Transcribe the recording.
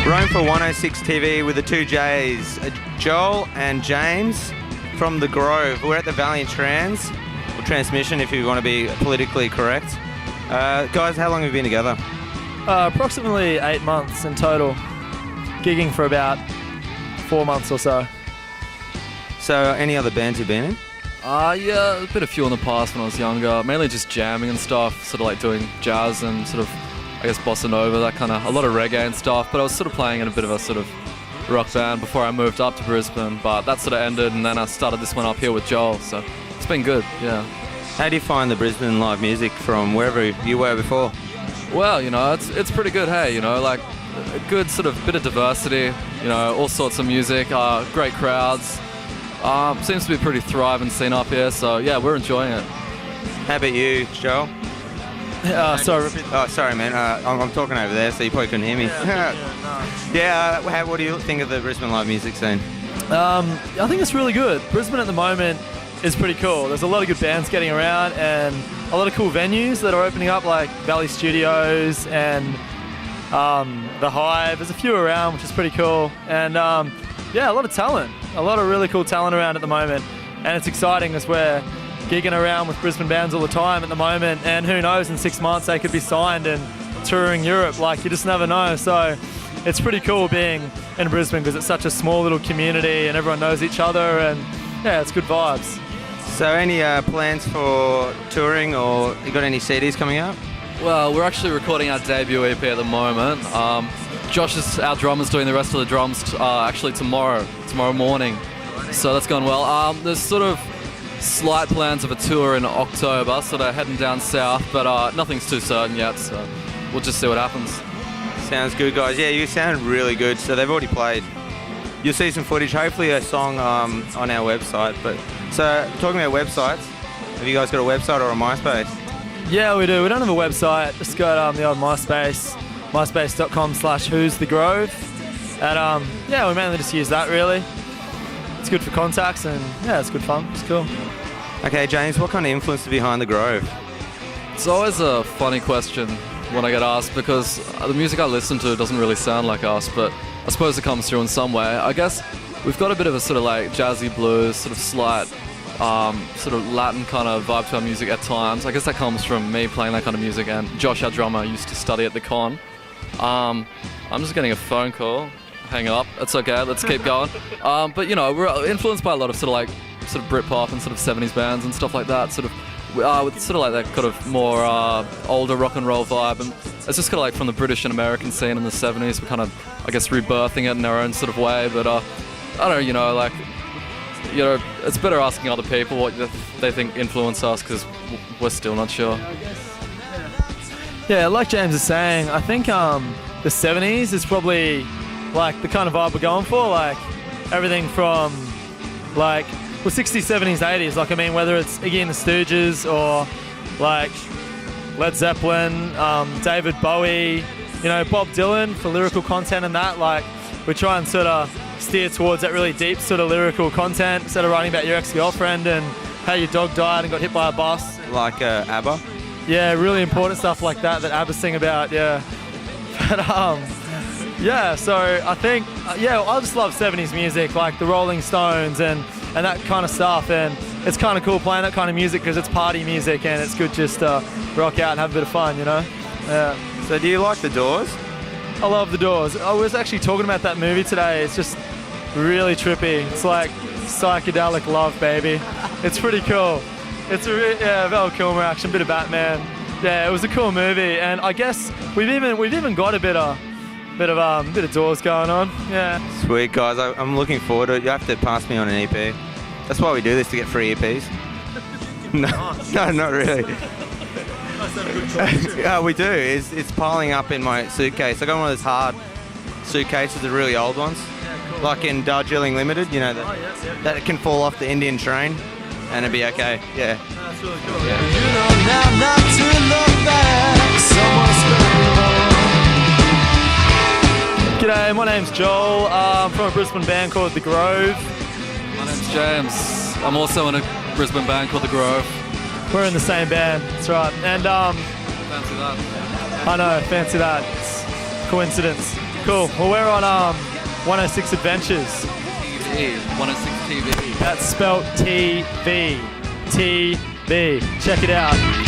Rome for 106 TV with the two J's, Joel and James from The Grove. We're at the Valiant Trans, or Transmission if you want to be politically correct. Guys, how long have you been together? Approximately 8 months in total, gigging for about 4 months or so. So, any other bands you've been in? Yeah, a bit of few in the past when I was younger, mainly just jamming and stuff, sort of like doing jazz and sort of, I guess, bossa nova, that kind of, a lot of reggae and stuff, but I was sort of playing in a bit of a sort of rock band before I moved up to Brisbane, but that sort of ended and then I started this one up here with Joel, so it's been good, yeah. How do you find the Brisbane live music from wherever you were before? Well, you know, it's pretty good, hey, you know, like a good sort of bit of diversity, you know, all sorts of music, great crowds, seems to be a pretty thriving scene up here, so yeah, we're enjoying it. How about you, Joel? Sorry. Oh, sorry, man. I'm talking over there, so you probably couldn't hear me. What do you think of the Brisbane live music scene? I think it's really good. Brisbane at the moment is pretty cool. There's a lot of good bands getting around and a lot of cool venues that are opening up, like Valley Studios and The Hive. There's a few around, which is pretty cool. And yeah, a lot of talent. A lot of really cool talent around at the moment. And it's exciting as we're gigging around with Brisbane bands all the time at the moment, and who knows, in 6 months they could be signed and touring Europe. Like, you just never know. So it's pretty cool being in Brisbane because it's such a small little community and everyone knows each other, and yeah, it's good vibes. So any plans for touring, or you got any CDs coming out? Well, we're actually recording our debut EP at the moment. Josh is our drummer's doing the rest of the drums actually tomorrow morning, so that's going well. There's sort of slight plans of a tour in October, sort of heading down south, but nothing's too certain yet, so we'll just see what happens. Sounds good, guys. Yeah, you sound really good. So they've already played. You'll see some footage, hopefully a song on our website. But so, talking about websites, have you guys got a website or a MySpace? Yeah, we do. We don't have a website. Just got the old MySpace, myspace.com/who'sthegrove. And yeah, we mainly just use that, really. It's good for contacts, and yeah, it's good fun. It's cool. Okay, James, what kind of influence is behind The Grove? It's always a funny question when I get asked, because the music I listen to doesn't really sound like us, but I suppose it comes through in some way. I guess we've got a bit of a sort of like jazzy blues, sort of slight, sort of Latin kind of vibe to our music at times. I guess that comes from me playing that kind of music, and Josh, our drummer, used to study at the con. I'm just getting a phone call. Hang up. That's okay. Let's keep going. But you know, we're influenced by a lot of sort of Britpop and sort of 70s bands and stuff like that. Sort of, with sort of like that kind of more older rock and roll vibe, and it's just kind of like from the British and American scene in the 70s. We're kind of, I guess, rebirthing it in our own sort of way. But I don't know. You know, like, you know, it's better asking other people what they think influenced us, because we're still not sure. Yeah, like James is saying, I think the 70s is probably like the kind of vibe we're going for, like everything from like, well, 60s, 70s, 80s, like, I mean, whether it's Iggy and the Stooges or like Led Zeppelin, David Bowie, you know, Bob Dylan for lyrical content and that, like, we try and sort of steer towards that really deep sort of lyrical content instead of writing about your ex-girlfriend and how your dog died and got hit by a bus. Like ABBA? Yeah, really important stuff like that ABBA sing about, yeah. But yeah, so I think, yeah, I just love 70s music, like the Rolling Stones and that kind of stuff, and it's kind of cool playing that kind of music because it's party music and it's good just to rock out and have a bit of fun, you know? Yeah. So do you like The Doors? I love The Doors. I was actually talking about that movie today. It's just really trippy. It's like psychedelic love, baby. It's pretty cool. It's a Val Kilmer action, bit of Batman. Yeah, it was a cool movie, and I guess we've even got a bit of Doors going on. Yeah. Sweet, guys. I'm looking forward to it. You have to pass me on an EP. That's why we do this, to get free EPs. No, not really. Yeah, we do. It's piling up in my suitcase. I got one of those hard suitcases, the really old ones, like in Darjeeling Limited. You know that it can fall off the Indian train, and it'd be okay. Yeah. That's really cool. Yeah. You know now not to look back. Someone's G'day, my name's Joel. I'm from a Brisbane band called The Grove. My name's James. I'm also in a Brisbane band called The Grove. We're in the same band, that's right. And Fancy that. I know, fancy that. It's coincidence. Cool. Well, we're on 106 Adventures. TV. 106 TV. That's spelt TV. TV. Check it out.